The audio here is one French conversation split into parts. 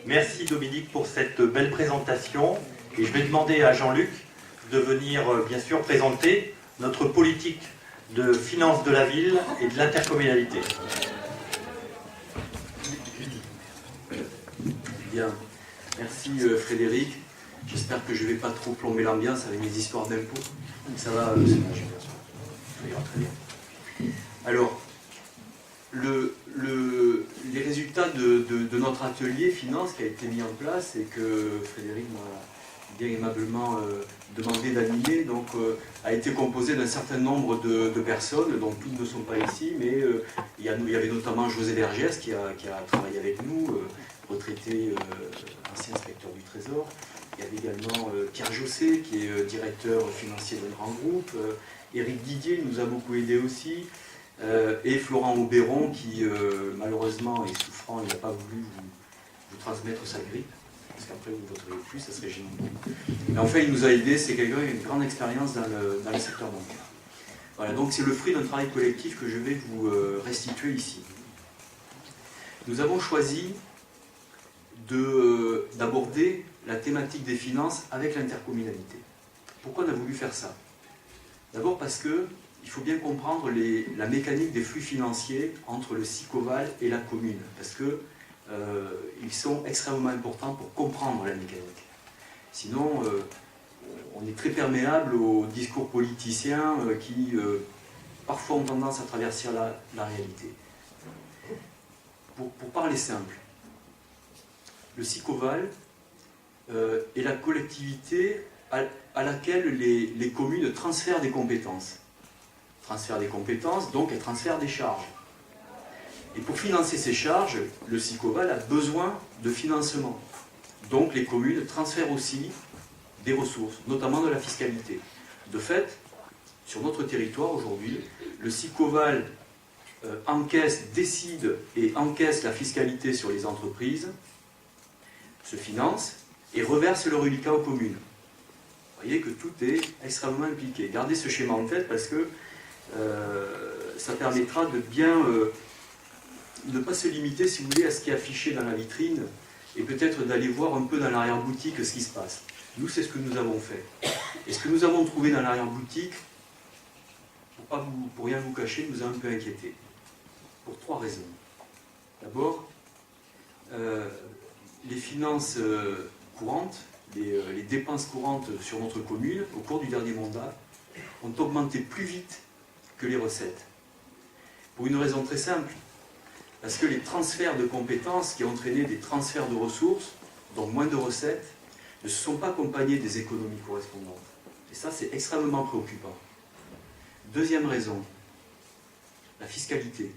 Merci Dominique pour cette belle présentation. Et je vais demander à Jean-Luc de venir bien sûr présenter notre politique de finance de la ville et de l'intercommunalité. Bien, merci Frédéric. J'espère que je ne vais pas trop plomber l'ambiance avec mes histoires d'impôts. Ça va, c'est bon, bien sûr. Ça ira très bien. Alors, les résultats de notre atelier finance qui a été mis en place et que Frédéric m'a bien aimablement demandé d'animer, donc a été composé d'un certain nombre de personnes, donc toutes ne sont pas ici, mais il y avait notamment José Vergès qui a travaillé avec nous, retraité ancien inspecteur du Trésor. Il y avait également Pierre Jossé qui est directeur financier d'un grand groupe, Éric Didier nous a beaucoup aidé aussi, et Florent Auberon qui malheureusement est souffrant, il n'a pas voulu vous transmettre sa grippe, parce qu'après vous ne voteriez plus, ça serait gênant. Mais enfin il nous a aidé, c'est quelqu'un qui a une grande expérience dans le secteur bancaire. Voilà, donc c'est le fruit d'un travail collectif que je vais vous restituer ici. Nous avons choisi d'aborder la thématique des finances avec l'intercommunalité. Pourquoi on a voulu faire ça? D'abord parce que il faut bien comprendre la mécanique des flux financiers entre le SICOVAL et la commune, parce que ils sont extrêmement importants pour comprendre la mécanique. Sinon, on est très perméable aux discours politiciens qui parfois ont tendance à traverser la réalité. Pour parler simple, le SICOVAL est la collectivité à laquelle les communes transfèrent des compétences. Transfèrent des compétences, donc elles transfèrent des charges. Et pour financer ces charges, le SICOVAL a besoin de financement. Donc les communes transfèrent aussi des ressources, notamment de la fiscalité. De fait, sur notre territoire aujourd'hui, le SICOVAL décide et encaisse la fiscalité sur les entreprises, se finance et reverse le reliquat aux communes. Vous voyez que tout est extrêmement impliqué. Gardez ce schéma en tête parce que ça permettra de bien ne pas se limiter, si vous voulez, à ce qui est affiché dans la vitrine et peut-être d'aller voir un peu dans l'arrière-boutique ce qui se passe. Nous, c'est ce que nous avons fait. Et ce que nous avons trouvé dans l'arrière-boutique, pour rien vous cacher, nous a un peu inquiétés. Pour 3 raisons. D'abord, les finances courantes, les dépenses courantes sur notre commune, au cours du dernier mandat, ont augmenté plus vite que les recettes. Pour une raison très simple, parce que les transferts de compétences qui ont entraîné des transferts de ressources, donc moins de recettes, ne se sont pas accompagnés des économies correspondantes. Et ça, c'est extrêmement préoccupant. Deuxième raison, la fiscalité.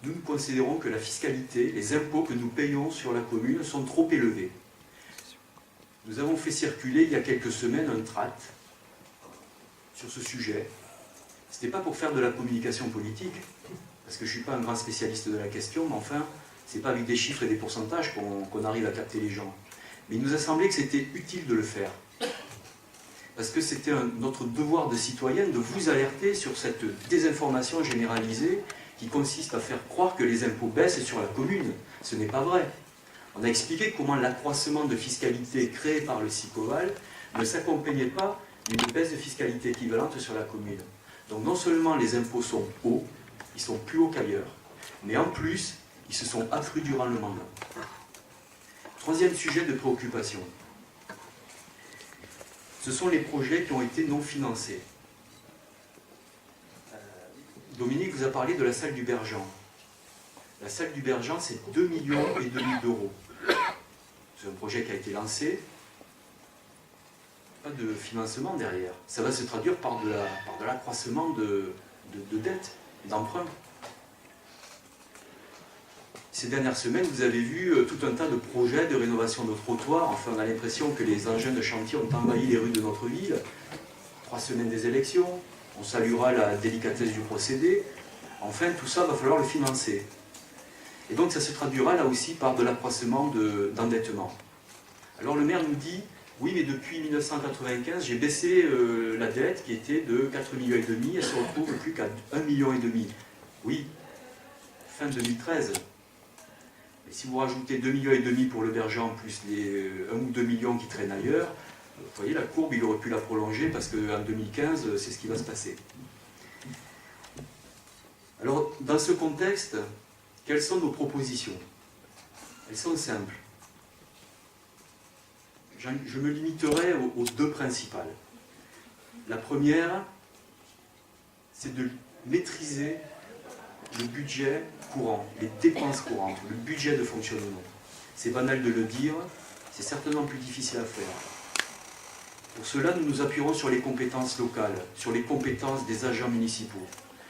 Nous considérons que la fiscalité, les impôts que nous payons sur la commune sont trop élevés. Nous avons fait circuler il y a quelques semaines un tract sur ce sujet. Ce n'était pas pour faire de la communication politique, parce que je ne suis pas un grand spécialiste de la question, mais enfin, ce n'est pas avec des chiffres et des pourcentages qu'on arrive à capter les gens. Mais il nous a semblé que c'était utile de le faire. Parce que c'était notre devoir de citoyen de vous alerter sur cette désinformation généralisée qui consiste à faire croire que les impôts baissent sur la commune. Ce n'est pas vrai. On a expliqué comment l'accroissement de fiscalité créé par le SICOVAL ne s'accompagnait pas d'une baisse de fiscalité équivalente sur la commune. Donc non seulement les impôts sont hauts, ils sont plus hauts qu'ailleurs, mais en plus, ils se sont accrus durant le mandat. Troisième sujet de préoccupation. Ce sont les projets qui ont été non financés. Dominique vous a parlé de la salle du Bergeant. La salle du Bergeant, c'est 2,5 millions d'euros. C'est un projet qui a été lancé. Pas de financement derrière. Ça va se traduire par de l'accroissement de dettes et d'emprunts. Ces dernières semaines, vous avez vu tout un tas de projets de rénovation de trottoirs. Enfin, on a l'impression que les engins de chantier ont envahi les rues de notre ville. 3 semaines des élections, on saluera la délicatesse du procédé. Enfin, tout ça, va falloir le financer. Et donc, ça se traduira là aussi par de l'accroissement d'endettement. Alors, le maire nous dit, oui, mais depuis 1995, j'ai baissé la dette qui était de 4,5 millions, elle se retrouve plus qu'à 1,5 million. Oui, fin 2013. Et si vous rajoutez 2,5 millions pour le Bergeant, plus les 1 ou 2 millions qui traînent ailleurs, vous voyez, la courbe, il aurait pu la prolonger parce qu'en 2015, c'est ce qui va se passer. Alors, dans ce contexte, quelles sont nos propositions? Elles sont simples. Je me limiterai aux deux principales. La première, c'est de maîtriser le budget courant, les dépenses courantes, le budget de fonctionnement. C'est banal de le dire, c'est certainement plus difficile à faire. Pour cela, nous nous appuierons sur les compétences locales, sur les compétences des agents municipaux.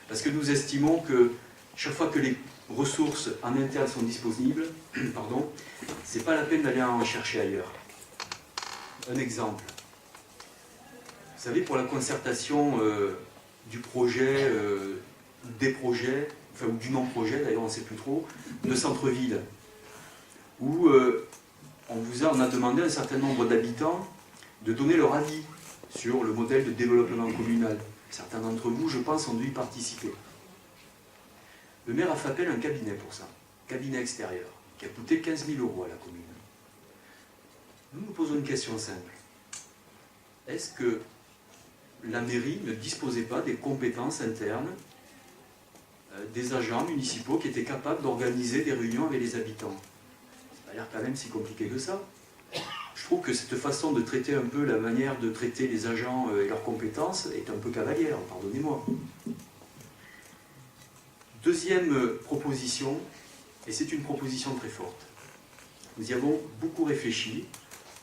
Parce que nous estimons que chaque fois que les ressources en interne sont disponibles, c'est pas la peine d'aller en chercher ailleurs. Un exemple. Vous savez, pour la concertation du projet, des projets, enfin, ou du non-projet, d'ailleurs on ne sait plus trop, de centre-ville, où on a demandé à un certain nombre d'habitants de donner leur avis sur le modèle de développement communal. Certains d'entre vous, je pense, ont dû y participer. Le maire a fait appel à un cabinet pour ça, cabinet extérieur, qui a coûté 15 000 € à la commune. Nous nous posons une question simple. Est-ce que la mairie ne disposait pas des compétences internes des agents municipaux qui étaient capables d'organiser des réunions avec les habitants? Ça n'a l'air quand même si compliqué que ça. Je trouve que cette façon de traiter un peu la manière de traiter les agents et leurs compétences est un peu cavalière, pardonnez-moi. Deuxième proposition, et c'est une proposition très forte. Nous y avons beaucoup réfléchi,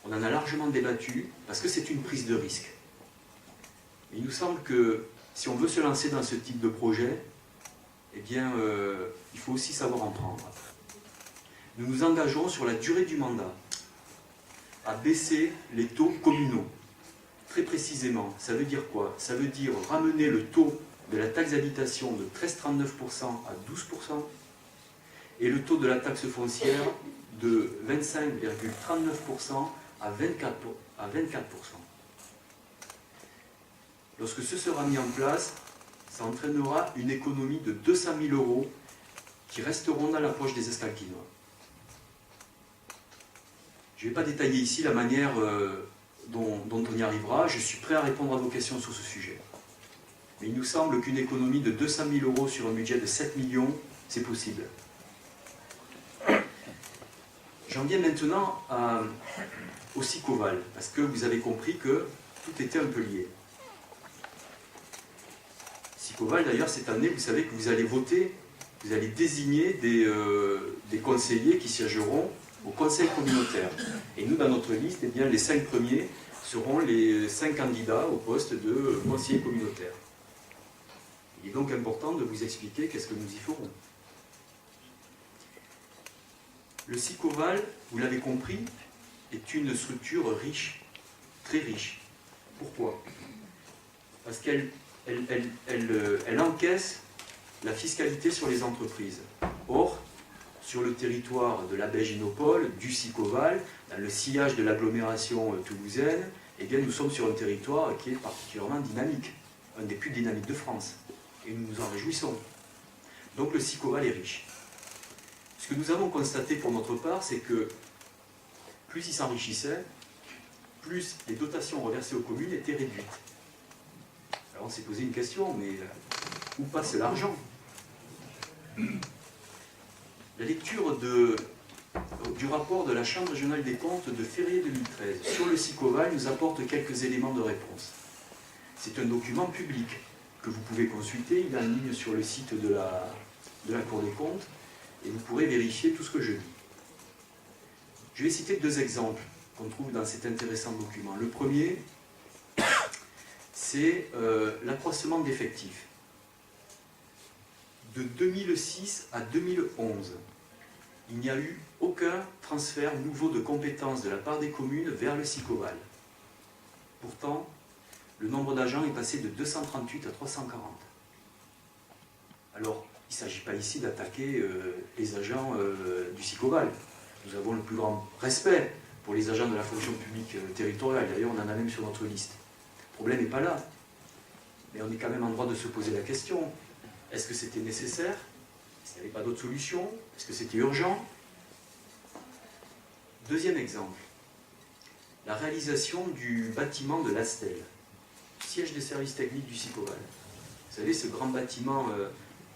on en a largement débattu, parce que c'est une prise de risque. Il nous semble que si on veut se lancer dans ce type de projet, eh bien, il faut aussi savoir en prendre. Nous nous engageons sur la durée du mandat à baisser les taux communaux. Très précisément, ça veut dire quoi? Ça veut dire ramener le taux de la taxe d'habitation de 13,39% à 12% et le taux de la taxe foncière de 25,39% à 24%. Lorsque ce sera mis en place, ça entraînera une économie de 200 000 € qui resteront dans la poche des Escalquinois. Je ne vais pas détailler ici la manière dont on y arrivera. Je suis prêt à répondre à vos questions sur ce sujet. Mais il nous semble qu'une économie de 200 000 € sur un budget de 7 millions, c'est possible. J'en viens maintenant au SICOVAL, parce que vous avez compris que tout était un peu lié. SICOVAL, d'ailleurs, cette année, vous savez que vous allez voter, vous allez désigner des conseillers qui siégeront au conseil communautaire. Et nous, dans notre liste, eh bien, les 5 premiers seront les 5 candidats au poste de conseiller communautaire. Il est donc important de vous expliquer qu'est-ce que nous y ferons. Le SICOVAL, vous l'avez compris, est une structure riche, très riche. Pourquoi? Parce qu'elle encaisse la fiscalité sur les entreprises. Or, sur le territoire de la Belginopole, du SICOVAL, dans le sillage de l'agglomération toulousaine, eh bien, nous sommes sur un territoire qui est particulièrement dynamique, un des plus dynamiques de France. Et nous nous en réjouissons. Donc le SICOVAL est riche. Ce que nous avons constaté pour notre part, c'est que plus il s'enrichissait, plus les dotations reversées aux communes étaient réduites. Alors on s'est posé une question, mais où passe l'argent? La lecture du rapport de la Chambre régionale des comptes de février 2013 sur le SICOVAL nous apporte quelques éléments de réponse. C'est un document public que vous pouvez consulter, il est en ligne sur le site de la Cour des comptes, et vous pourrez vérifier tout ce que je dis. Je vais citer 2 exemples qu'on trouve dans cet intéressant document. Le premier, c'est l'accroissement d'effectifs. De 2006 à 2011, il n'y a eu aucun transfert nouveau de compétences de la part des communes vers le SICOVAL. Pourtant, le nombre d'agents est passé de 238 à 340. Alors, il ne s'agit pas ici d'attaquer les agents du SICOVAL. Nous avons le plus grand respect pour les agents de la fonction publique territoriale. D'ailleurs, on en a même sur notre liste. Le problème n'est pas là. Mais on est quand même en droit de se poser la question. Est-ce que c'était nécessaire? Est-ce qu'il n'y avait pas d'autre solution? Est-ce que c'était urgent? Deuxième exemple, la réalisation du bâtiment de l'Astel, siège des services techniques du Sicoval. Vous savez, ce grand bâtiment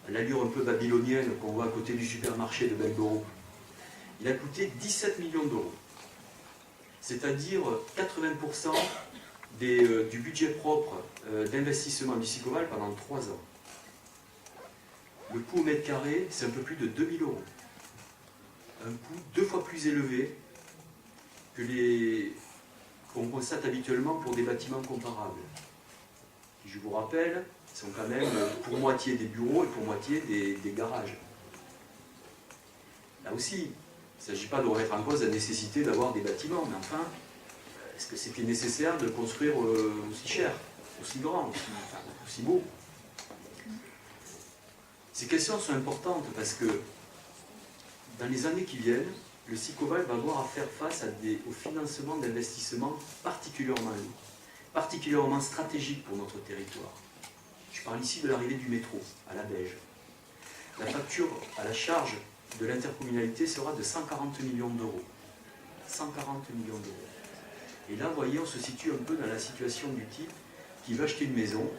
à l'allure un peu babylonienne qu'on voit à côté du supermarché de Belgorod, il a coûté 17 millions d'euros. C'est-à-dire 80% du budget propre d'investissement du Sicoval pendant 3 ans. Le coût au mètre carré, c'est un peu plus de 2000 euros. Un coût 2 fois plus élevé que qu'on constate habituellement pour des bâtiments comparables. Qui, je vous rappelle, sont quand même pour moitié des bureaux et pour moitié des garages. Là aussi, il ne s'agit pas de remettre en cause la nécessité d'avoir des bâtiments, mais enfin, est-ce que c'était nécessaire de construire aussi cher, aussi grand, aussi beau? Ces questions sont importantes parce que dans les années qui viennent, le Sicoval va avoir à faire face au financement d'investissements particulièrement lourds, particulièrement stratégiques pour notre territoire. Je parle ici de l'arrivée du métro à la Beige. La facture à la charge de l'intercommunalité sera de 140 millions d'euros. 140 millions d'euros. Et là, vous voyez, on se situe un peu dans la situation du type qui veut acheter une maison,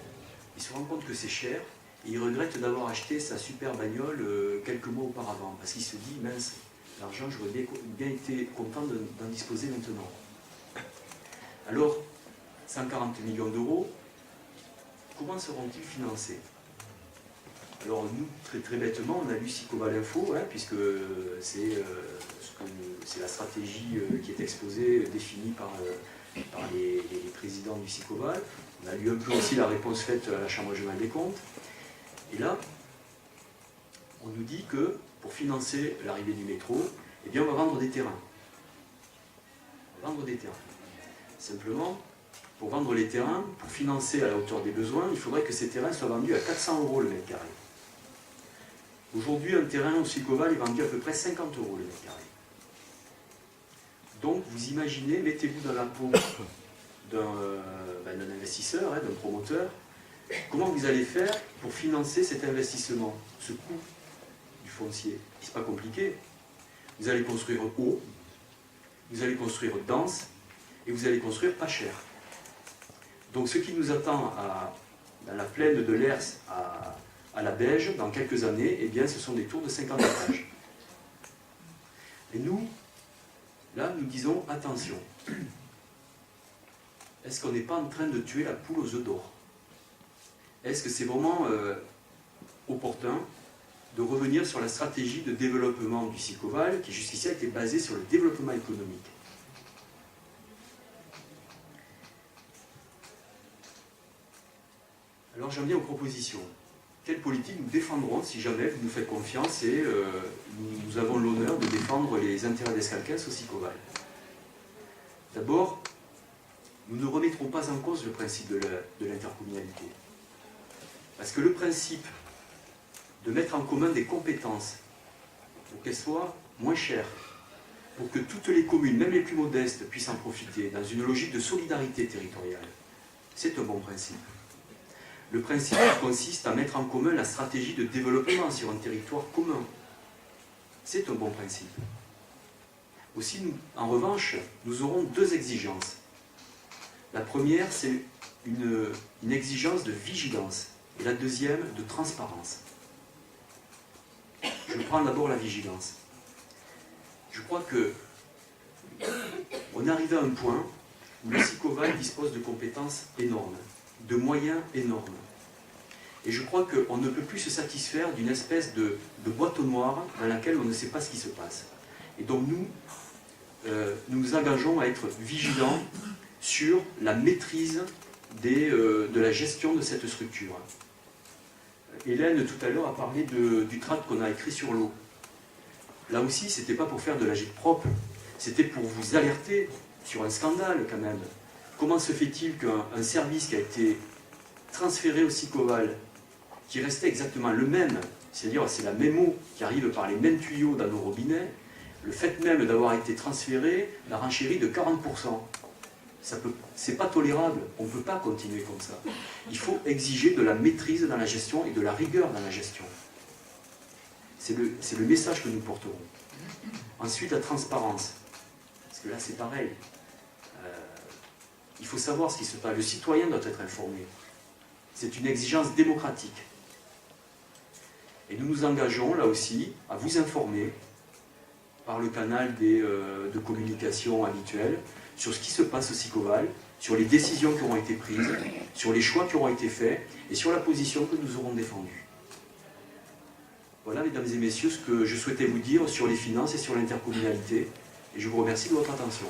il se rend compte que c'est cher, et il regrette d'avoir acheté sa super bagnole quelques mois auparavant, parce qu'il se dit, mince, l'argent, j'aurais bien été content d'en disposer maintenant. Alors, 140 millions d'euros, comment seront-ils financés? Alors nous, très bêtement, on a lu Sicoval Info, puisque c'est la stratégie qui est exposée, définie par les présidents du Sicoval. On a lu un peu aussi la réponse faite à la Chambre régionale des comptes. Et là, on nous dit que pour financer l'arrivée du métro, eh bien, on va vendre des terrains. On va vendre des terrains. Simplement, pour vendre les terrains, pour financer à la hauteur des besoins, il faudrait que ces terrains soient vendus à 400 € le mètre carré. Aujourd'hui, un terrain au Sicoval est vendu à peu près 50 € le mètre carré. Donc, vous imaginez, mettez-vous dans la peau d'un investisseur, d'un promoteur, comment vous allez faire pour financer cet investissement, ce coût du foncier? C'est pas compliqué. Vous allez construire haut, vous allez construire dense, et vous allez construire pas cher. Donc, ce qui nous attend dans la plaine de l'Hers à la Beige, dans quelques années, eh bien, ce sont des tours de 50 étages. Et nous, là, nous disons, attention, est-ce qu'on n'est pas en train de tuer la poule aux œufs d'or? Est-ce que c'est vraiment opportun de revenir sur la stratégie de développement du Sicoval, qui jusqu'ici a été basée sur le développement économique? Alors j'en viens aux propositions. Quelle politique nous défendrons si jamais vous nous faites confiance et nous avons l'honneur de défendre les intérêts d'Escalquens au Sicoval? D'abord, nous ne remettrons pas en cause le principe de l'intercommunalité. Parce que le principe de mettre en commun des compétences pour qu'elles soient moins chères, pour que toutes les communes, même les plus modestes, puissent en profiter dans une logique de solidarité territoriale, c'est un bon principe. Le principe consiste à mettre en commun la stratégie de développement sur un territoire commun. C'est un bon principe. Aussi, en revanche, nous aurons deux exigences. La première, c'est une exigence de vigilance, et la deuxième, de transparence. Je prends d'abord la vigilance. Je crois que on est arrivé à un point où le Sicoval dispose de compétences énormes, de moyens énormes. Et je crois qu'on ne peut plus se satisfaire d'une espèce de boîte au noir dans laquelle on ne sait pas ce qui se passe. Et donc nous nous engageons à être vigilants sur la maîtrise de la gestion de cette structure. Hélène, tout à l'heure, a parlé du tract qu'on a écrit sur l'eau. Là aussi, ce n'était pas pour faire de l'agite propre, c'était pour vous alerter sur un scandale quand même. Comment se fait-il qu'un service qui a été transféré au Sicoval, qui restait exactement le même, c'est-à-dire c'est la même eau qui arrive par les mêmes tuyaux dans nos robinets, le fait même d'avoir été transféré la renchérit de 40%. C'est pas tolérable, on ne peut pas continuer comme ça. Il faut exiger de la maîtrise dans la gestion et de la rigueur dans la gestion. C'est le message que nous porterons. Ensuite, la transparence. que là c'est pareil. Il faut savoir ce qui se passe. Le citoyen doit être informé. C'est une exigence démocratique. Et nous nous engageons là aussi à vous informer par le canal de communication habituel sur ce qui se passe au Sicoval, sur les décisions qui auront été prises, sur les choix qui auront été faits et sur la position que nous aurons défendue. Voilà, mesdames et messieurs, ce que je souhaitais vous dire sur les finances et sur l'intercommunalité. Et je vous remercie de votre attention.